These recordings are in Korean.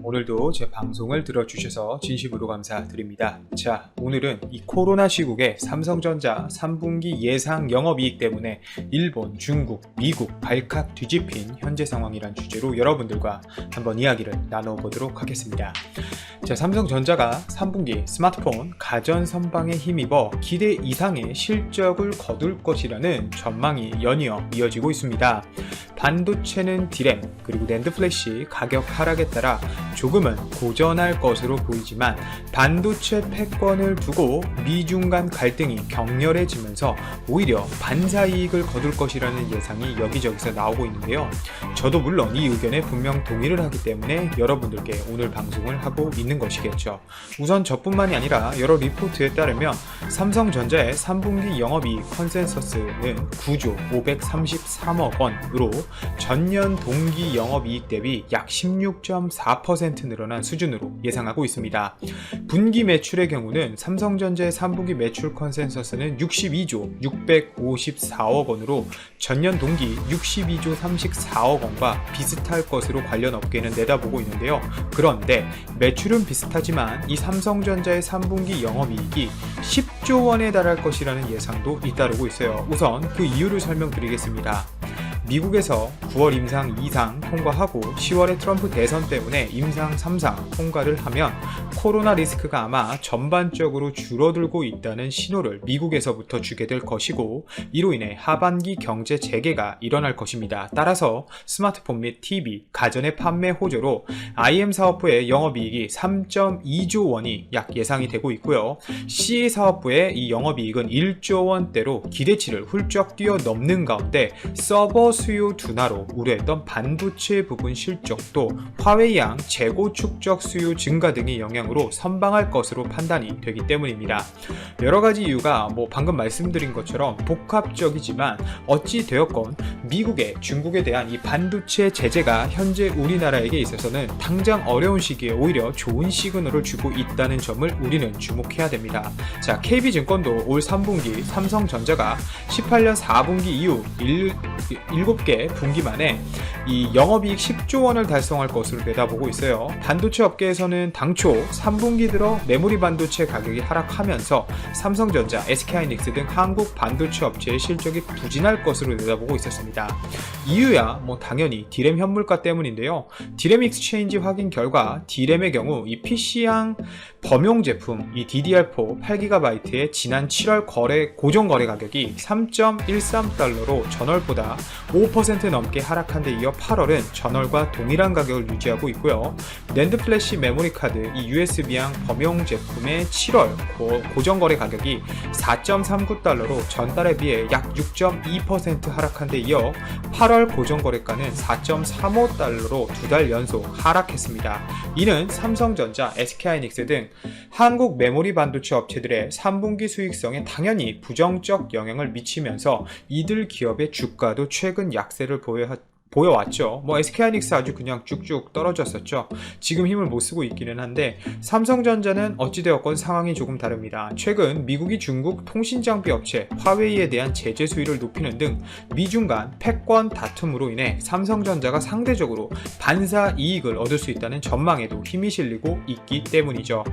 오늘도 제 방송을 들어주셔서 진심으로 감사드립니다. 자, 오늘은 이 코로나 시국에 삼성전자 3분기 예상 영업이익 때문에 일본, 중국, 미국 발칵 뒤집힌 현재 상황이란 주제로 여러분들과 한번 이야기를 나눠보도록 하겠습니다. 자, 삼성전자가 3분기 스마트폰 가전 선방에 힘입어 기대 이상의 실적을 거둘 것이라는 전망이 연이어 이어지고 있습니다. 반도체는 디램 그리고 낸드 플래시 가격 하락에 따라 조금은 고전할 것으로 보이지만 반도체 패권을 두고 미중 간 갈등이 격렬해지면서 오히려 반사이익을 거둘 것이라는 예상이 여기저기서 나오고 있는데요. 저도 물론 이 의견에 분명 동의를 하기 때문에 여러분들께 오늘 방송을 하고 있는 것이겠죠. 우선 저뿐만이 아니라 여러 리포트에 따르면 삼성전자의 3분기 영업이익 컨센서스는 9조 533억 원으로 전년 동기 영업이익 대비 약 16.4% 늘어난 수준으로 예상하고 있습니다. 분기 매출의 경우는 삼성전자의 3분기 매출 컨센서스는 62조 654억 원으로 전년 동기 62조 34억 원과 비슷할 것으로 관련 업계는 내다보고 있는데요. 그런데 매출은 비슷하지만 이 삼성전자의 3분기 영업이익이 10조 원에 달할 것이라는 예상도 잇따르고 있어요. 우선 그 이유를 설명드리겠습니다. 미국에서 9월 임상 2상 통과하고 10월에 트럼프 대선 때문에 임상 3상 통과를 하면 코로나 리스크가 아마 전반적으로 줄어들고 있다는 신호를 미국에서부터 주게 될 것이고, 이로 인해 하반기 경제 재개가 일어날 것입니다. 따라서 스마트폰 및 TV, 가전의 판매 호조로 IM 사업부의 영업이익이 3.2조 원이 약 예상이 되고 있고요. CA 사업부의 이 영업이익은 1조 원대로 기대치를 훌쩍 뛰어넘는 가운데 서버 수요 둔화로 우려했던 반도체 부분 실적도 화웨이양 재고 축적 수요 증가 등의 영향으로 선방할 것으로 판단이 되기 때문입니다. 여러가지 이유가 방금 말씀드린 것처럼 복합적이지만 어찌 되었건 미국의 중국에 대한 이 반도체 제재가 현재 우리나라에게 있어서는 당장 어려운 시기에 오히려 좋은 시그널을 주고 있다는 점을 우리는 주목해야 됩니다. 자, KB증권도 올 3분기 삼성전자가 18년 4분기 이후 7개 분기 만에 이 영업이익 10조 원을 달성할 것으로 내다보고 있어요. 반도체 업계에서는 당초 3분기 들어 메모리 반도체 가격이 하락하면서 삼성전자, SK하이닉스 등 한국 반도체 업체의 실적이 부진할 것으로 내다보고 있었습니다. 이유야 당연히 디램 현물가 때문인데요. 디램 익스체인지 확인 결과 디램의 경우 이 PC향 범용 제품 이 DDR4 8GB의 지난 7월 고정 거래 가격이 3.13달러로 전월보다 5% 넘게 하락한 데 이어 8월은 전월과 동일한 가격을 유지하고 있고요. 낸드 플래시 메모리 카드 이 USB향 범용 제품의 7월 고정 거래 가격이 4.39달러로 전달에 비해 약 6.2% 하락한 데 이어 8월 고정 거래가는 4.35달러로 두 달 연속 하락했습니다. 이는 삼성전자, SK하이닉스 등 한국 메모리 반도체 업체들의 3분기 수익성에 당연히 부정적 영향을 미치면서 이들 기업의 주가도 최근 약세를 보여왔죠. SK하이닉스 아주 그냥 쭉쭉 떨어졌었죠. 지금 힘을 못 쓰고 있기는 한데 삼성전자는 어찌되었건 상황이 조금 다릅니다. 최근 미국이 중국 통신장비 업체 화웨이에 대한 제재 수위를 높이는 등 미중 간 패권 다툼으로 인해 삼성전자가 상대적으로 반사 이익을 얻을 수 있다는 전망에도 힘이 실리고 있기 때문이죠.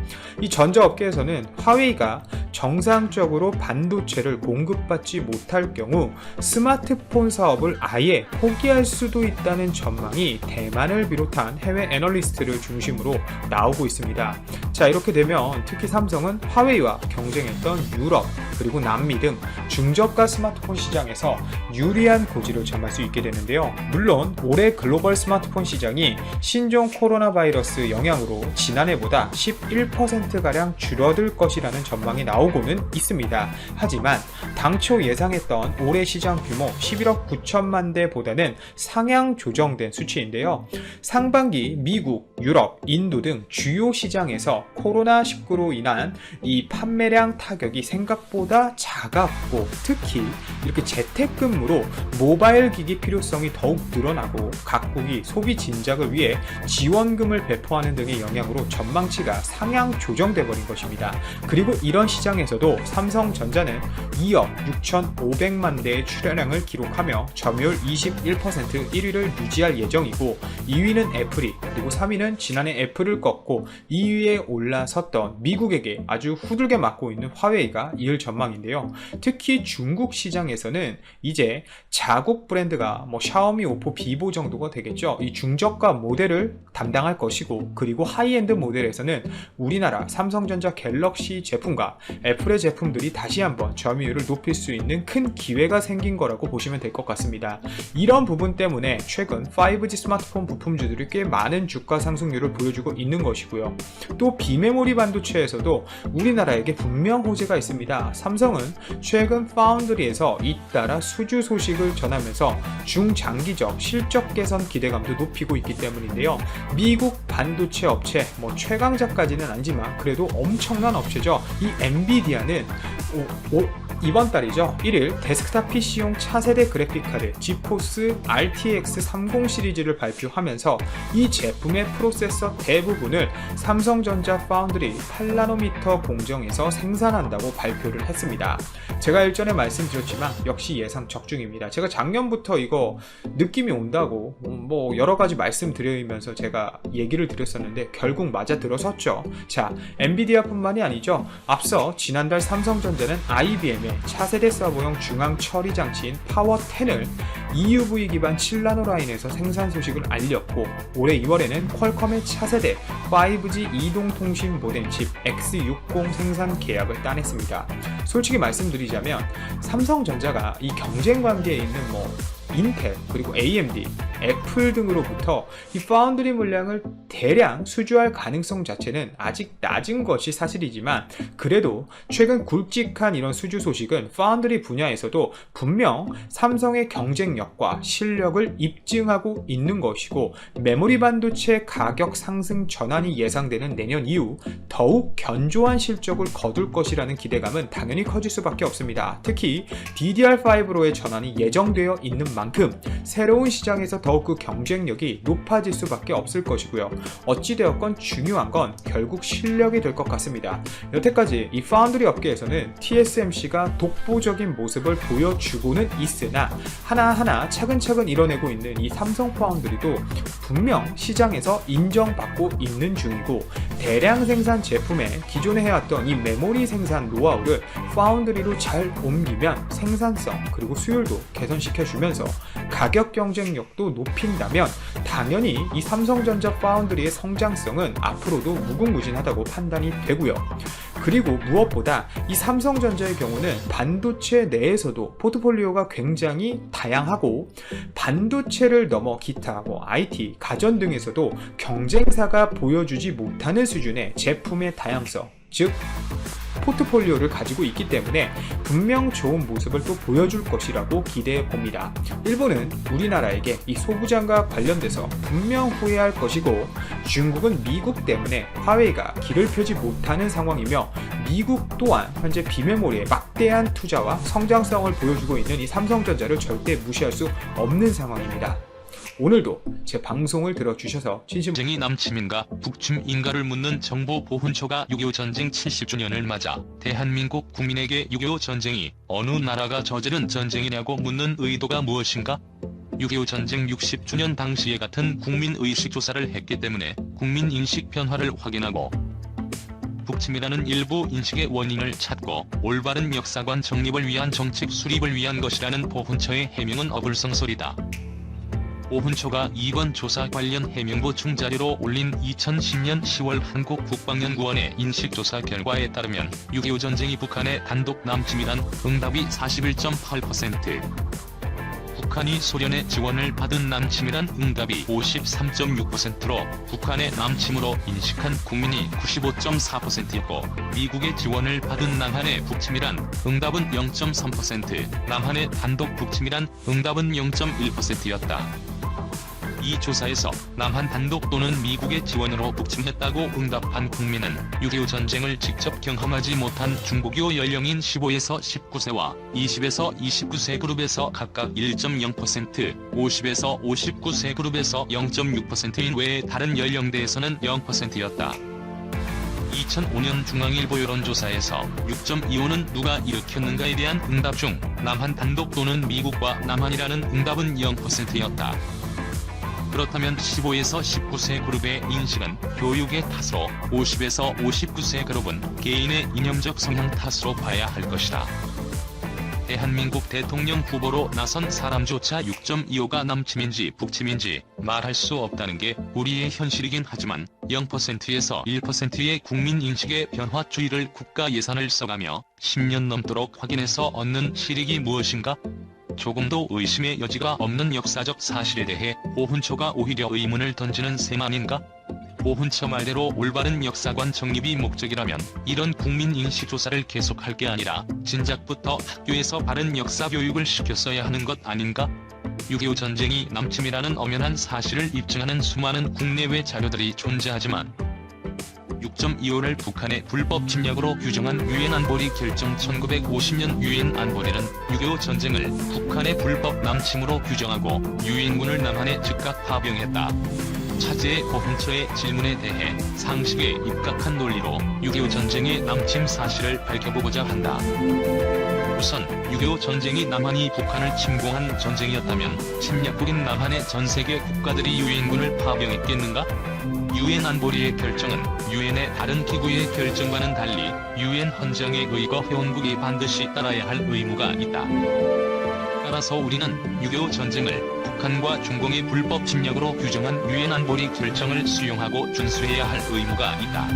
이 전자업계에서는 화웨이가 정상적으로 반도체를 공급받지 못할 경우 스마트폰 사업을 아예 포기할 수도 있다는 전망이 대만을 비롯한 해외 애널리스트를 중심으로 나오고 있습니다. 자, 이렇게 되면 특히 삼성은 화웨이와 경쟁했던 유럽 그리고 남미 등 중저가 스마트폰 시장에서 유리한 고지를 점할 수 있게 되는데요. 물론 올해 글로벌 스마트폰 시장이 신종 코로나 바이러스 영향으로 지난해보다 11%가량 줄어들 것이라는 전망이 나오고는 있습니다. 하지만 당초 예상했던 올해 시장 규모 11억 9천만 대보다는 상향 조정된 수치인데요. 상반기 미국, 유럽, 인도 등 주요 시장에서 코로나19로 인한 이 판매량 타격이 생각보다 생각보다 작았고, 특히 이렇게 재택근무로 모바일 기기 필요성이 더욱 늘어나고 각국이 소비 진작을 위해 지원금을 배포하는 등의 영향으로 전망치가 상향 조정돼 버린 것입니다. 그리고 이런 시장에서도 삼성전자는 2억 6,500만 대의 출하량을 기록하며 점유율 21% 1위를 유지할 예정이고, 2위는 애플이, 그리고 3위는 지난해 애플을 꺾고 2위에 올라섰던 미국에게 아주 후들게 맞고 있는 화웨이가 이을 전망인데요. 특히 중국 시장에서는 이제 자국 브랜드가 샤오미, 오포, 비보 정도가 되겠죠. 이 중저가 모델을 담당할 것이고, 그리고 하이엔드 모델에서는 우리나라 삼성전자 갤럭시 제품과 애플의 제품들이 다시 한번 점유율을 높일 수 있는 큰 기회가 생긴 거라고 보시면 될 것 같습니다. 이런 부분 때문에 최근 5G 스마트폰 부품주들이 꽤 많은 주가 상승률을 보여주고 있는 것이고요. 또 비메모리 반도체에서도 우리나라에게 분명 호재가 있습니다. 삼성은 최근 파운드리에서 잇따라 수주 소식을 전하면서 중장기적 실적 개선 기대감도 높이고 있기 때문인데요. 미국 반도체 업체, 최강자까지는 아니지만 그래도 엄청난 업체죠. 이 엔비디아는 이번 달이죠. 1일 데스크탑 PC용 차세대 그래픽카드 지포스 RTX 30 시리즈를 발표하면서 이 제품의 프로세서 대부분을 삼성전자 파운드리 8나노미터 공정에서 생산한다고 발표를 했습니다. 제가 일전에 말씀드렸지만 역시 예상 적중입니다. 제가 작년부터 이거 느낌이 온다고 여러가지 말씀드리면서 제가 얘기를 드렸었는데 결국 맞아 들어섰죠. 자, 엔비디아 뿐만이 아니죠. 앞서 지난달 삼성전자는 IBM의 차세대 서버용 중앙 처리 장치인 파워10을 EUV 기반 7나노 라인에서 생산 소식을 알렸고, 올해 2월에는 퀄컴의 차세대 5G 이동통신 모뎀 칩 X60 생산 계약을 따냈습니다. 솔직히 말씀드리자면 삼성전자가 이 경쟁 관계에 있는 인텔, 그리고 AMD, 애플 등으로부터 이 파운드리 물량을 대량 수주할 가능성 자체는 아직 낮은 것이 사실이지만, 그래도 최근 굵직한 이런 수주 소식은 파운드리 분야에서도 분명 삼성의 경쟁력과 실력을 입증하고 있는 것이고, 메모리 반도체 가격 상승 전환이 예상되는 내년 이후 더욱 견조한 실적을 거둘 것이라는 기대감은 당연히 커질 수밖에 없습니다. 특히 DDR5로의 전환이 예정되어 있는 만큼 새로운 시장에서 더욱 그 경쟁력이 높아질 수밖에 없을 것이고요. 어찌되었건 중요한 건 결국 실력이 될 것 같습니다. 여태까지 이 파운드리 업계에서는 TSMC가 독보적인 모습을 보여주고는 있으나 하나하나 차근차근 이뤄내고 있는 이 삼성 파운드리도 분명 시장에서 인정받고 있는 중이고, 대량 생산 제품에 기존에 해왔던 이 메모리 생산 노하우를 파운드리로 잘 옮기면 생산성 그리고 수율도 개선시켜주면서 가격 경쟁력도 높인다면 당연히 이 삼성전자 파운드리의 성장성은 앞으로도 무궁무진하다고 판단이 되고요. 그리고 무엇보다 이 삼성전자의 경우는 반도체 내에서도 포트폴리오가 굉장히 다양하고, 반도체를 넘어 기타, IT, 가전 등에서도 경쟁사가 보여주지 못하는 수준의 제품의 다양성, 즉 포트폴리오를 가지고 있기 때문에 분명 좋은 모습을 또 보여줄 것이라고 기대해 봅니다. 일본은 우리나라에게 이 소부장과 관련돼서 분명 후회할 것이고, 중국은 미국 때문에 화웨이가 길을 펴지 못하는 상황이며, 미국 또한 현재 비메모리에 막대한 투자와 성장성을 보여주고 있는 이 삼성전자를 절대 무시할 수 없는 상황입니다. 오늘도 제 방송을 들어주셔서 전쟁이 남침인가 북침인가를 묻는 정보보훈처가 6.25 전쟁 70주년을 맞아 대한민국 국민에게 6.25 전쟁이 어느 나라가 저지른 전쟁이냐고 묻는 의도가 무엇인가? 6.25 전쟁 60주년 당시에 같은 국민의식 조사를 했기 때문에 국민인식 변화를 확인하고 북침이라는 일부 인식의 원인을 찾고 올바른 역사관 정립을 위한 정책 수립을 위한 것이라는 보훈처의 해명은 어불성설이다. 보훈처가 이번 조사 관련 해명보 중자료로 올린 2010년 10월 한국국방연구원의 인식조사 결과에 따르면 6.25 전쟁이 북한의 단독 남침이란 응답이 41.8%, 북한이 소련의 지원을 받은 남침이란 응답이 53.6%로 북한의 남침으로 인식한 국민이 95.4%였고, 미국의 지원을 받은 남한의 북침이란 응답은 0.3%, 남한의 단독 북침이란 응답은 0.1%였다. 이 조사에서 남한 단독 또는 미국의 지원으로 북침했다고 응답한 국민은 6.25 전쟁을 직접 경험하지 못한 중고교 연령인 15에서 19세와 20에서 29세 그룹에서 각각 1.0%, 50에서 59세 그룹에서 0.6%인 외에 다른 연령대에서는 0%였다. 2005년 중앙일보 여론조사에서 6.25는 누가 일으켰는가에 대한 응답 중 남한 단독 또는 미국과 남한이라는 응답은 0%였다. 그렇다면 15에서 19세 그룹의 인식은 교육의 탓으로, 50에서 59세 그룹은 개인의 이념적 성향 탓으로 봐야 할 것이다. 대한민국 대통령 후보로 나선 사람조차 6.25가 남침인지 북침인지 말할 수 없다는 게 우리의 현실이긴 하지만 0%에서 1%의 국민 인식의 변화주의를 국가 예산을 써가며 10년 넘도록 확인해서 얻는 실익이 무엇인가? 조금도 의심의 여지가 없는 역사적 사실에 대해 오훈초가 오히려 의문을 던지는 셈 아닌가? 오훈초 말대로 올바른 역사관 정립이 목적이라면 이런 국민인식 조사를 계속할 게 아니라 진작부터 학교에서 바른 역사 교육을 시켰어야 하는 것 아닌가? 6.25 전쟁이 남침이라는 엄연한 사실을 입증하는 수많은 국내외 자료들이 존재하지만 6.25를 북한의 불법 침략으로 규정한 유엔 안보리 결정 1950년 유엔 안보리는 6.25 전쟁을 북한의 불법 남침으로 규정하고 유엔군을 남한에 즉각 파병했다. 차제의 오훈초의 질문에 대해 상식에 입각한 논리로 6.25 전쟁의 남침 사실을 밝혀보고자 한다. 우선 6.25 전쟁이 남한이 북한을 침공한 전쟁이었다면 침략국인 남한의 전세계 국가들이 유엔군을 파병했겠는가? 유엔 안보리의 결정은 유엔의 다른 기구의 결정과는 달리 유엔 헌장에 의거 회원국이 반드시 따라야 할 의무가 있다. 따라서 우리는 6.25 전쟁을 북한과 중공의 불법 침략으로 규정한 유엔 안보리 결정을 수용하고 준수해야 할 의무가 있다.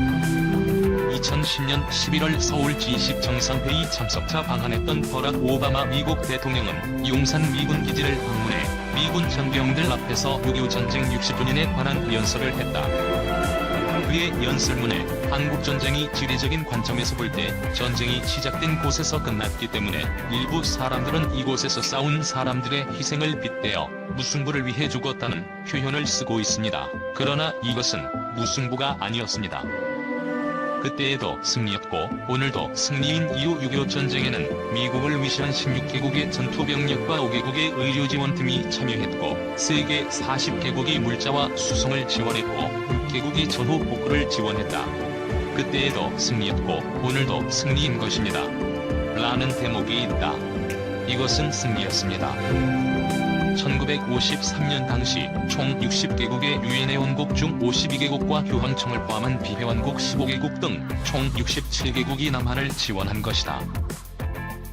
2010년 11월 서울 G20 정상회의 참석차 방한했던 버락 오바마 미국 대통령은 용산 미군 기지를 방문해 미군 장병들 앞에서 6.25 전쟁 60주년에 관한 연설을 했다. 그의 연설문에 한국 전쟁이 지리적인 관점에서 볼 때 전쟁이 시작된 곳에서 끝났기 때문에 일부 사람들은 이곳에서 싸운 사람들의 희생을 빗대어 무승부를 위해 죽었다는 표현을 쓰고 있습니다. 그러나 이것은 무승부가 아니었습니다. 그때에도 승리였고 오늘도 승리인 이후 6.25 전쟁에는 미국을 위시한 16개국의 전투병력과 5개국의 의료지원팀이 참여했고 세계 40개국이 물자와 수송을 지원했고 6개국이 전후 복구를 지원했다. 그때에도 승리였고 오늘도 승리인 것입니다. 라는 대목이 있다. 이것은 승리였습니다. 1953년 당시 총 60개국의 유엔 회원국 중 52개국과 교황청을 포함한 비회원국 15개국 등 총 67개국이 남한을 지원한 것이다.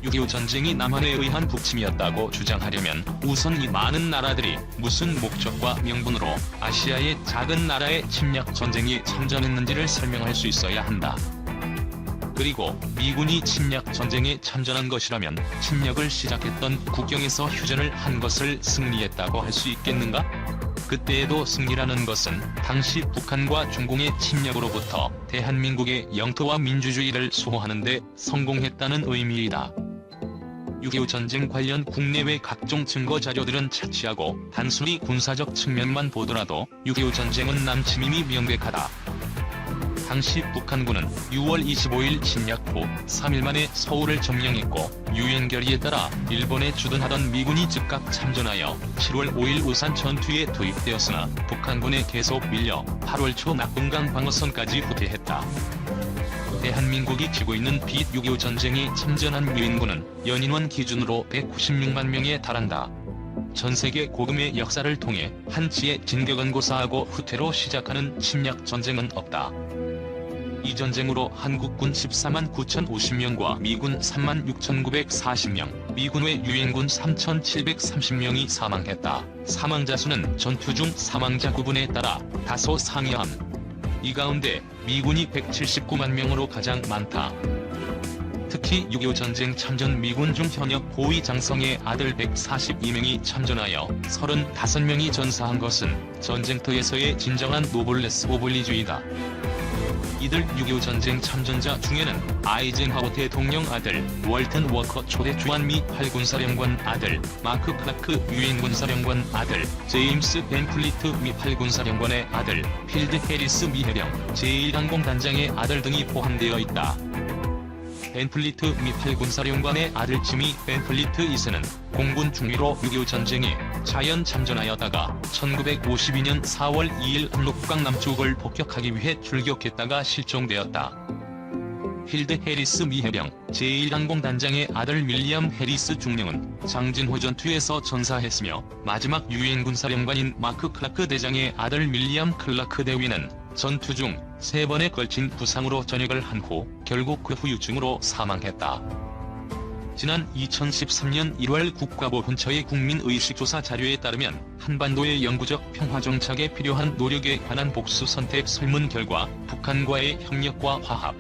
6.25 전쟁이 남한에 의한 북침이었다고 주장하려면 우선 이 많은 나라들이 무슨 목적과 명분으로 아시아의 작은 나라의 침략 전쟁에 참전했는지를 설명할 수 있어야 한다. 그리고 미군이 침략 전쟁에 참전한 것이라면 침략을 시작했던 국경에서 휴전을 한 것을 승리했다고 할 수 있겠는가? 그때에도 승리라는 것은 당시 북한과 중공의 침략으로부터 대한민국의 영토와 민주주의를 수호하는 데 성공했다는 의미이다. 6.25 전쟁 관련 국내외 각종 증거 자료들은 차치하고 단순히 군사적 측면만 보더라도 6.25 전쟁은 남침임이 명백하다. 당시 북한군은 6월 25일 침략 후 3일 만에 서울을 점령했고 유엔 결의에 따라 일본에 주둔하던 미군이 즉각 참전하여 7월 5일 우산 전투에 투입되었으나 북한군에 계속 밀려 8월 초 낙동강 방어선까지 후퇴했다. 대한민국이 지고 있는 빛 6.25 전쟁에 참전한 유엔군은 연인원 기준으로 196만 명에 달한다. 전세계 고금의 역사를 통해 한치의 진격은 고사하고 후퇴로 시작하는 침략 전쟁은 없다. 이 전쟁으로 한국군 14만 9,050명과 미군 3만 6,940명, 미군 외 유엔군 3,730명이 사망했다. 사망자 수는 전투 중 사망자 구분에 따라 다소 상이함. 이 가운데 미군이 179만 명으로 가장 많다. 특히 6.25 전쟁 참전 미군 중 현역 고위 장성의 아들 142명이 참전하여 35명이 전사한 것은 전쟁터에서의 진정한 노블레스 오블리주의다. 이들 6.25 전쟁 참전자 중에는 아이젠하워 대통령 아들, 월튼 워커 초대 주한미 팔군사령관 아들, 마크 클라크 유엔 군사령관 아들, 제임스 벤 플리트 미 팔군사령관의 아들, 필드 해리스 미 해병 제1항공단장의 아들 등이 포함되어 있다. 벤 플리트 미 팔군사령관의 아들 지미 벤 플리트 2세는 공군 중위로 6.25 전쟁에 자연 참전하였다가 1952년 4월 2일 압록강 남쪽을 폭격하기 위해 출격했다가 실종되었다. 필드 해리스 미 해병 제1항공단장의 아들 윌리엄 해리스 중령은 장진호 전투에서 전사했으며 마지막 유엔 군사령관인 마크 클라크 대장의 아들 윌리엄 클라크 대위는 전투 중 3번에 걸친 부상으로 전역을 한 후 결국 그 후유증으로 사망했다. 지난 2013년 1월 국가보훈처의 국민의식조사 자료에 따르면 한반도의 영구적 평화정착에 필요한 노력에 관한 복수 선택 설문 결과 북한과의 협력과 화합,